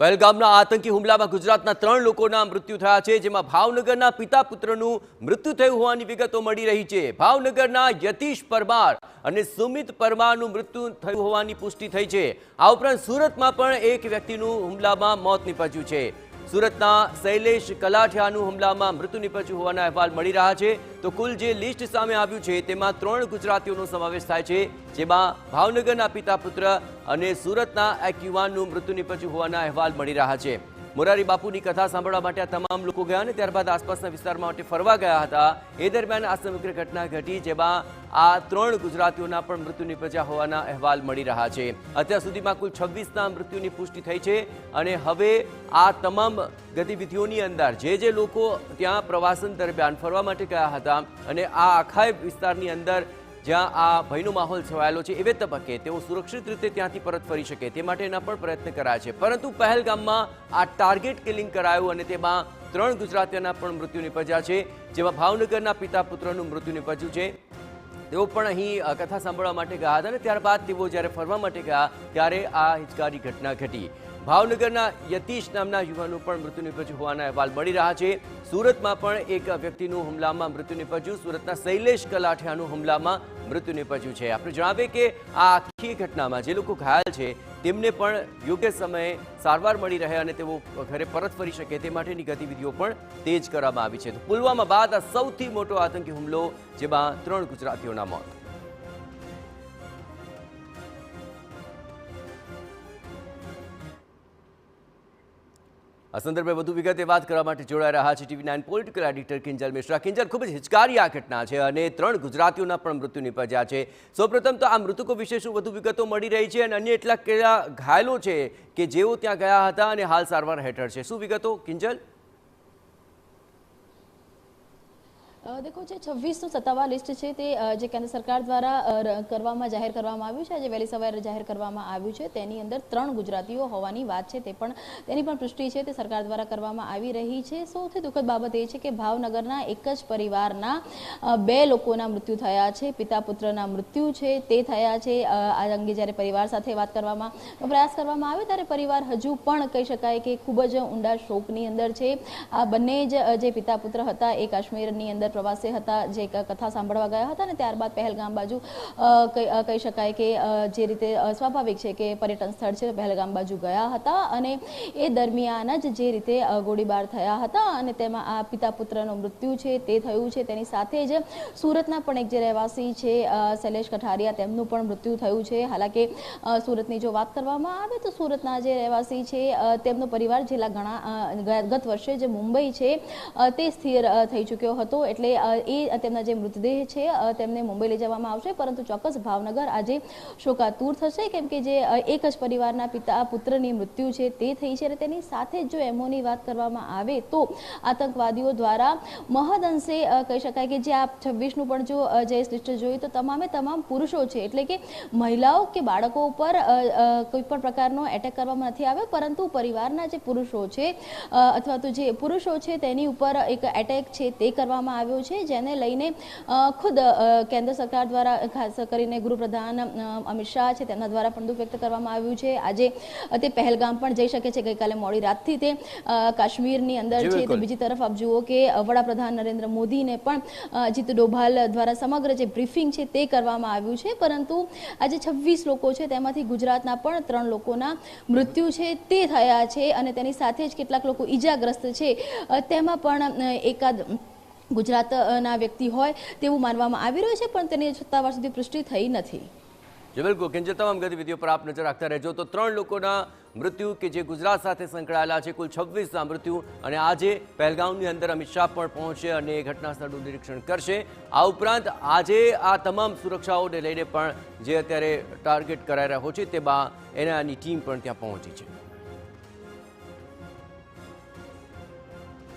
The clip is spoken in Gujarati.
પહેલગામના આતંકી હુમલામાં ગુજરાતના 3 લોકોના મૃત્યુ થયા છે, જેમાં ભાવનગરના પિતા પુત્રનું મૃત્યુ થયું હોવાની વિગતો મળી રહી છે। ભાવનગરના યતીશ પરમાર અને સુમિત પરમારનું મૃત્યુ થયું હોવાની પુષ્ટિ થઈ છે। આ ઉપરાંત સુરતમાં પણ એક વ્યક્તિનું હુમલામાં મોત નીપજ્યું છે। સુરતના શૈલેષ કલાઠિયાનું હુમલામાં મૃત્યુ નીપજ્યું હોવાના અહેવાલ મળી રહ્યા છે। તો કુલ જે લિસ્ટ સામે આવ્યું છે તેમાં 3 ગુજરાતીઓનો સમાવેશ થાય છે, જેમાં ભાવનગરના પિતા પુત્ર અને સુરતના એક યુવાનનું મૃત્યુ નીપજ્યું હોવાના અહેવાલ મળી રહ્યા છે। મોરારી બાપુની કથા સાંભળવા માટે આ તમામ લોકો ગયા અને ત્યારબાદ આસપાસના વિસ્તારમાં માટે ફરવા ગયા હતા। એ દરમિયાન આ સમગ્ર ઘટના ઘટી, જેમાં આ 3 ગુજરાતીઓના પણ મૃત્યુ નીપજ્યા હોવાના અહેવાલ મળી રહ્યા છે। અત્યાર સુધીમાં કુલ 26ના મૃત્યુની પુષ્ટિ થઈ છે અને હવે આ તમામ ગતિવિધિઓની અંદર જે લોકો ત્યાં પ્રવાસન દરમિયાન ફરવા માટે ગયા હતા અને આ આખા વિસ્તારની અંદર જ્યાં આ ભયનો માહોલ છવાયેલો છે, એવે તબક્કે તેઓ સુરક્ષિત રીતે ત્યાંથી પરત ફરી શકે તે માટેના પણ પ્રયત્ન કરાયા છે। પરંતુ પહેલગામમાં આ ટાર્ગેટ કિલિંગ કરાયું અને તેમાં 3 ગુજરાતીઓના પણ મૃત્યુ નીપજ્યા છે, જેમાં ભાવનગરના પિતા પુત્રનું મૃત્યુ નીપજ્યું છે। તેઓ પણ અહીં કથા સાંભળવા માટે ગયા હતા અને ત્યારબાદ તેઓ જ્યારે ફરવા માટે ગયા ત્યારે આ હિચકારી ઘટના ઘટી। ભાવનગરના યતીશ નામના યુવાનનું પણ મૃત્યુ નીપજ્યું હોવાના અહેવાલ મળી રહ્યા છે। સુરતમાં પણ એક વ્યક્તિનું હુમલામાં મૃત્યુ નીપજ્યું। સુરતના શૈલેષ કલાઠિયાનું હુમલામાં મૃત્યુ નીપજ્યું છે। આપણે જણાવીએ કે આ આખી ઘટનામાં જે લોકો ઘાયલ છે તેમને પણ યોગ્ય સમયે સારવાર મળી રહે અને તેઓ ઘરે પરત ફરી શકે તે માટેની ગતિવિધિઓ પણ તેજ કરવામાં આવી છે। તો પુલવામા બાદ આ સૌથી મોટો આતંકી હુમલો, જેમાં 3 ગુજરાતીઓના મોત। આ સંદર્ભે વધુ વિગતે વાત કરવા માટે જોડાઈ રહ્યા છે TV9 political editor Kinjal Mishra. Kinjal, ખૂબ જ હિચકારી આ ઘટના છે અને 3 ગુજરાતીઓના પણ મૃત્યુ નીપજ્યા છે। સૌપ્રથમ તો આ મૃતકો વિશે શું વધુ વિગતો મળી રહી છે અને અન્ય એટલા કેટલા ઘાયલો છે કે જેઓ ત્યાં ગયા હતા અને હાલ સારવાર હેઠળ છે, શું વિગતો કિંજલ? देखो જે 26નું સત્તાવાર લિસ્ટ છે તે જે કેન્દ્ર સરકાર દ્વારા જાહેર કરવામાં આવ્યું છે, આજે વહેલી સવારે જાહેર કરવામાં આવ્યું છે। તેની અંદર 3 ગુજરાતીઓ હોવાની વાત છે, તેની પણ પુષ્ટિ છે તે સરકાર દ્વારા કરવામાં આવી રહી છે। સૌથી દુઃખદ બાબત એ છે કે ભાવનગરના એક જ પરિવારના 2 લોકોના મૃત્યુ થયા છે, પિતા પુત્રના મૃત્યુ છે તે થયા છે। આ અંગે જ્યારે પરિવાર સાથે વાત કરવામાં પ્રયાસ કરવામાં આવ્યો ત્યારે પરિવાર હજુ પણ કહી શકાય કે ખૂબ જ ઊંડા શોકની અંદર છે। આ બંને જ જે પિતા પુત્ર હતા એ કાશ્મીરની અંદર પ્રવાસે હતા, જે કથા સાંભળવા ગયા હતા અને ત્યારબાદ પહેલગામ બાજુ કહી શકાય કે જે રીતે સ્વાભાવિક છે કે પર્યટન સ્થળ છે પહેલગામ બાજુ ગયા હતા અને એ દરમિયાન જ જે રીતે ગોળીબાર થયા હતા અને તેમાં આ પિતા પુત્રનું મૃત્યુ છે તે થયું છે। તેની સાથે જ સુરતના પણ એક જે રહેવાસી છે શૈલેષ કઠારિયા, તેમનું પણ મૃત્યુ થયું છે। હાલાકી સુરતની જો વાત કરવામાં આવે તો સુરતના જે રહેવાસી છે તેમનો પરિવાર છેલ્લા ગત વર્ષે જે મુંબઈ છે તે સ્થિર થઈ ચૂક્યો હતો, એટલે એ તેમના જે મૃતદેહ છે તેમને મુંબઈ લઈ જવામાં આવશે, પરંતુ ચોક્કસ ભાવનગર આજે શોકાતુર થશે, કેમ કે જે એક જ પરિવારના પિતા પુત્રની મૃત્યુ છે તે થઈ છે અને તેની સાથે જો એમઓની વાત કરવામાં આવે તો આતંકવાદીઓ દ્વારા મહદઅંશે કહી શકાય કે જે આ 26નું પણ જો જે લિસ્ટ જોઈએ તો તમામ પુરુષો છે, એટલે કે મહિલાઓ કે બાળકો ઉપર કોઈ પણ પ્રકારનો એટેક કરવામાં નથી આવ્યો, પરંતુ પરિવારના જે પુરુષો છે અથવા તો જે પુરુષો છે તેની ઉપર એક એટેક છે તે કરવામાં આવ્યો છે, જેને લઈને ખુદ કેન્દ્ર સરકાર દ્વારા ખાસ કરીને ગૃહપ્રધાન અમિત શાહ છે તેમના દ્વારા પણ દુઃખ વ્યક્ત કરવામાં આવ્યું છે। આજે તે પહેલગામ પણ જઈ શકે છે, ગઈકાલે મોડી રાતથી તે કાશ્મીરની અંદર છે। તો બીજી તરફ આપ જુઓ કે વડાપ્રધાન નરેન્દ્ર મોદીને પણ અજીત ડોભાલ દ્વારા સમગ્ર જે બ્રીફિંગ છે તે કરવામાં આવ્યું છે, પરંતુ આજે 26 લોકો છે તેમાંથી ગુજરાતના પણ 3 લોકોના મૃત્યુ છે તે થયા છે અને તેની સાથે જ કેટલાક લોકો ઈજાગ્રસ્ત છે, તેમાં પણ એકાદ ગુજરાતના વ્યક્તિ હોય તેવું માનવામાં આવી રહ્યું છે, પણ તેની સત્તાવાર સુધી પુષ્ટિ થઈ નથી। બિલકુલ કિંજલ, તમામ ગતિવિધિઓ પર આપ નજર રાખતા રહેજો। તો 3 લોકોના મૃત્યુ કે જે ગુજરાત સાથે સંકળાયેલા છે, કુલ 26ના મૃત્યુ, અને આજે પહેલગામની અંદર અમિત શાહ પણ પહોંચશે અને ઘટના સ્થળનું નિરીક્ષણ કરશે। આ ઉપરાંત આજે આ તમામ સુરક્ષાઓને લઈને પણ જે અત્યારે ટાર્ગેટ કરાઈ રહ્યો છે તેમાં એનઆઈની ટીમ પણ ત્યાં પહોંચી છે।